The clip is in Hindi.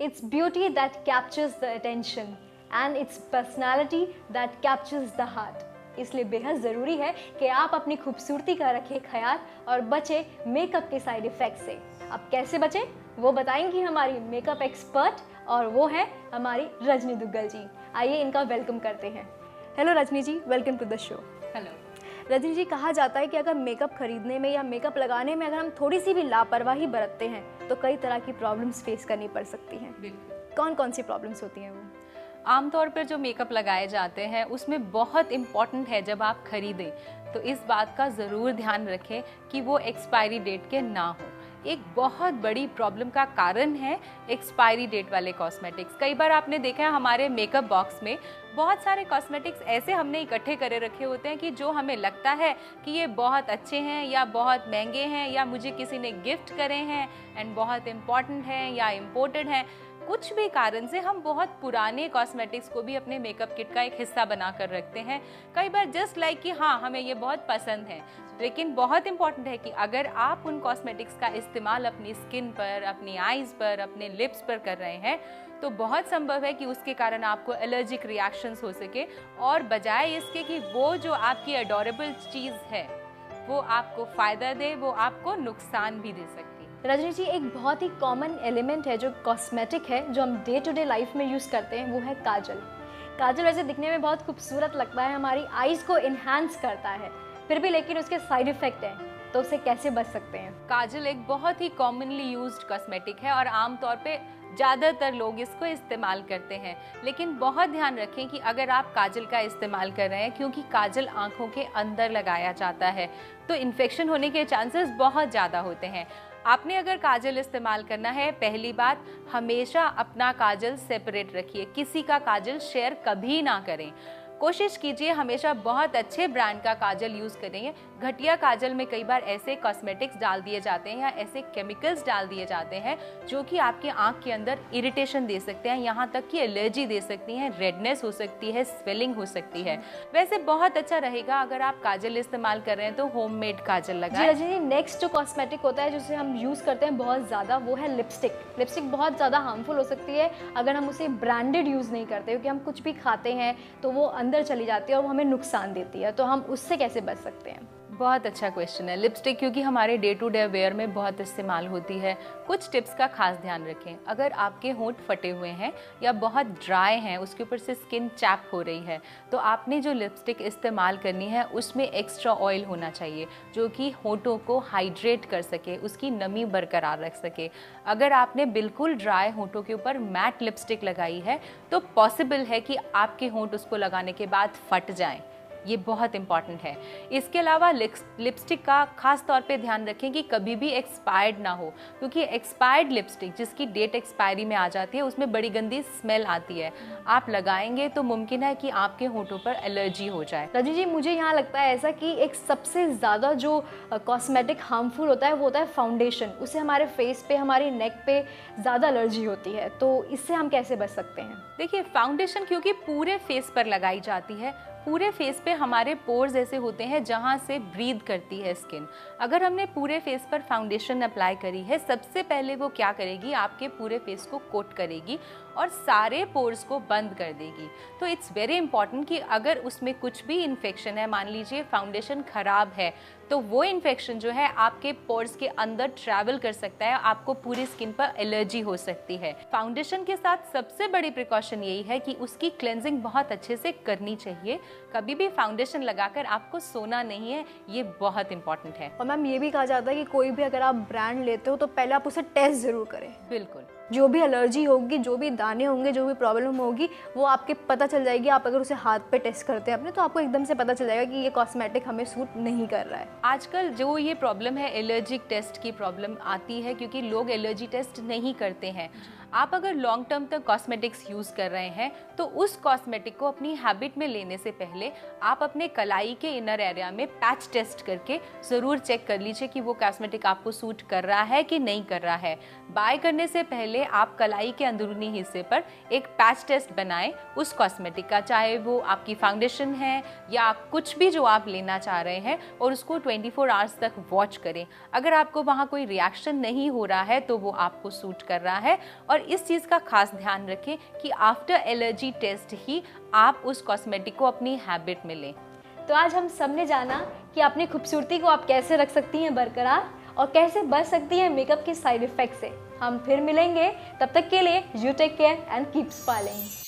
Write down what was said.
It's beauty that captures the attention and it's personality that captures the heart. इसलिए बेहद ज़रूरी है कि आप अपनी खूबसूरती का रखें ख्याल और बचें मेकअप के साइड इफ़ेक्ट से। अब कैसे बचें वो बताएंगी हमारी मेकअप एक्सपर्ट और वो है हमारी रजनी दुग्गल जी। आइए इनका वेलकम करते हैं। Hello Rajni ji, welcome to the show. Hello Rajni ji, कहा जाता है कि अगर मेकअप खरीदने में या मेकअप लगाने में अगर हम थोड़ी सी भी लापरवाही बरतते हैं तो कई तरह की प्रॉब्लम्स फेस करनी पड़ सकती हैं। बिल्कुल। कौन कौन सी प्रॉब्लम्स होती हैं वो? आमतौर पर जो मेकअप लगाए जाते हैं उसमें बहुत इम्पॉर्टेंट है जब आप खरीदें तो इस बात का ज़रूर ध्यान रखें कि वो एक्सपायरी डेट के ना हो। एक बहुत बड़ी प्रॉब्लम का कारण है एक्सपायरी डेट वाले कॉस्मेटिक्स। कई बार आपने देखा है हमारे मेकअप बॉक्स में बहुत सारे कॉस्मेटिक्स ऐसे हमने इकट्ठे करे रखे होते हैं कि जो हमें लगता है कि ये बहुत अच्छे हैं या बहुत महंगे हैं या मुझे किसी ने गिफ्ट करे हैं एंड बहुत इम्पॉर्टेंट हैं या इम्पोर्टेड हैं। कुछ भी कारण से हम बहुत पुराने कॉस्मेटिक्स को भी अपने मेकअप किट का एक हिस्सा बना कर रखते हैं, कई बार जस्ट लाइक कि हाँ हमें ये बहुत पसंद है। लेकिन बहुत इंपॉर्टेंट है कि अगर आप उन कॉस्मेटिक्स का इस्तेमाल अपनी स्किन पर, अपनी आईज पर, अपने लिप्स पर कर रहे हैं तो बहुत संभव है कि उसके कारण आपको एलर्जिक रिएक्शंस हो सके और बजाय इसके कि वो जो आपकी अडोरेबल चीज़ है वो आपको फ़ायदा दे, वो आपको नुकसान भी दे सकती है। रजनी जी, एक बहुत ही कॉमन एलिमेंट है जो कॉस्मेटिक है जो हम डे टू डे लाइफ में यूज़ करते हैं, वो है काजल। काजल वैसे दिखने में बहुत खूबसूरत लगता है, हमारी आईज़ को इन्हांस करता है, फिर भी लेकिन उसके साइड इफ़ेक्ट हैं, तो उससे कैसे बच सकते हैं? काजल एक बहुत ही कॉमनली यूज्ड कॉस्मेटिक है और आमतौर पे ज़्यादातर लोग इसको इस्तेमाल करते हैं। लेकिन बहुत ध्यान रखें कि अगर आप काजल का इस्तेमाल कर रहे हैं, क्योंकि काजल आँखों के अंदर लगाया जाता है तो इन्फेक्शन होने के चांसेस बहुत ज़्यादा होते हैं। आपने अगर काजल इस्तेमाल करना है, पहली बात हमेशा अपना काजल सेपरेट रखिए, किसी का काजल शेयर कभी ना करें। कोशिश कीजिए हमेशा बहुत अच्छे ब्रांड का काजल यूज़ करेंगे। घटिया काजल में कई बार ऐसे कॉस्मेटिक्स डाल दिए जाते हैं या ऐसे केमिकल्स डाल दिए जाते हैं जो कि आपके आँख के अंदर इरिटेशन दे सकते हैं, यहाँ तक कि एलर्जी दे सकती हैं, रेडनेस हो सकती है, स्वेलिंग हो सकती है। वैसे बहुत अच्छा रहेगा अगर आप काजल इस्तेमाल कर रहे हैं तो होममेड काजल लगाएं। जी, नेक्स्ट जो कॉस्मेटिक होता है जिसे हम यूज़ करते हैं बहुत ज़्यादा, वो है लिपस्टिक। लिपस्टिक बहुत ज़्यादा हार्मफुल हो सकती है अगर हम उसे ब्रांडेड यूज़ नहीं करते, क्योंकि हम कुछ भी खाते हैं तो वो अंदर चली जाती है और वो हमें नुकसान देती है, तो हम उससे कैसे बच सकते हैं? बहुत अच्छा क्वेश्चन है। लिपस्टिक क्योंकि हमारे डे टू डे वेयर में बहुत इस्तेमाल होती है, कुछ टिप्स का खास ध्यान रखें। अगर आपके होंठ फटे हुए हैं या बहुत ड्राई हैं, उसके ऊपर से स्किन चैप हो रही है, तो आपने जो लिपस्टिक इस्तेमाल करनी है उसमें एक्स्ट्रा ऑयल होना चाहिए जो कि होंठों को हाइड्रेट कर सके, उसकी नमी बरकरार रख सके। अगर आपने बिल्कुल ड्राई होंठों के ऊपर मैट लिपस्टिक लगाई है तो पॉसिबल है कि आपके होंठ उसको लगाने के बाद फट जाएं, ये बहुत इंपॉर्टेंट है। इसके अलावा लिपस्टिक का खास तौर पे ध्यान रखें कि कभी भी एक्सपायर्ड ना हो, क्योंकि एक्सपायर्ड लिपस्टिक जिसकी डेट एक्सपायरी में आ जाती है उसमें बड़ी गंदी स्मेल आती है। आप लगाएंगे तो मुमकिन है कि आपके होंठों पर एलर्जी हो जाए। रजनी जी, मुझे यहाँ लगता है ऐसा कि एक सबसे ज़्यादा जो कॉस्मेटिक हार्मफुल होता है वो होता है फाउंडेशन। उससे हमारे फेस पे, हमारी नेक पे ज़्यादा एलर्जी होती है, तो इससे हम कैसे बच सकते हैं? देखिए, फाउंडेशन क्योंकि पूरे फेस पर लगाई जाती है, पूरे फेस पे हमारे पोर्स ऐसे होते हैं जहाँ से ब्रीद करती है स्किन। अगर हमने पूरे फेस पर फाउंडेशन अप्लाई करी है, सबसे पहले वो क्या करेगी, आपके पूरे फेस को कोट करेगी और सारे पोर्स को बंद कर देगी। तो इट्स वेरी इंपॉर्टेंट कि अगर उसमें कुछ भी इन्फेक्शन है, मान लीजिए फाउंडेशन खराब है, तो वो इन्फेक्शन जो है आपके पोर्स के अंदर ट्रैवल कर सकता है, आपको पूरी स्किन पर एलर्जी हो सकती है। फाउंडेशन के साथ सबसे बड़ी प्रिकॉशन यही है कि उसकी क्लेंजिंग बहुत अच्छे से करनी चाहिए। कभी भी फाउंडेशन लगाकर आपको सोना नहीं है, ये बहुत इंपॉर्टेंट है। और मैम, ये भी कहा जाता है कि कोई भी अगर आप ब्रांड लेते हो तो पहले आप उसे टेस्ट ज़रूर करें। बिल्कुल, जो भी एलर्जी होगी, जो भी दाने होंगे, जो भी प्रॉब्लम होगी, वो आपके पता चल जाएगी। आप अगर उसे हाथ पे टेस्ट करते हैं अपने, तो आपको एकदम से पता चल जाएगा कि ये कॉस्मेटिक हमें सूट नहीं कर रहा है। आजकल जो ये प्रॉब्लम है, एलर्जिक टेस्ट की प्रॉब्लम आती है क्योंकि लोग एलर्जी टेस्ट नहीं करते हैं। आप अगर लॉन्ग टर्म तक कॉस्मेटिक्स यूज़ कर रहे हैं तो उस कॉस्मेटिक को अपनी हैबिट में लेने से पहले आप अपने कलाई के इनर एरिया में पैच टेस्ट करके ज़रूर चेक कर लीजिए कि वो कॉस्मेटिक आपको सूट कर रहा है कि नहीं कर रहा है। बाय करने से पहले आप कलाई के अंदरूनी हिस्से पर एक पैच टेस्ट बनाएं उस कॉस्मेटिक का, चाहे वो आपकी फाउंडेशन है या कुछ भी जो आप लेना चाह रहे हैं, और उसको 24 आवर्स तक वॉच करें। अगर आपको वहाँ कोई रिएक्शन नहीं हो रहा है तो वो आपको सूट कर रहा है, और इस चीज़ का खास ध्यान रखें कि आफ्टर एलर्जी टेस्ट ही आप उस कॉस्मेटिक को अपनी हैबिट में लें। तो आज हम सबने जाना कि अपनी खूबसूरती को आप कैसे रख सकती हैं बरकरार और कैसे बच सकती हैं मेकअप के साइड इफ़ेक्ट से। हम फिर मिलेंगे, तब तक के लिए you take care and keep smiling.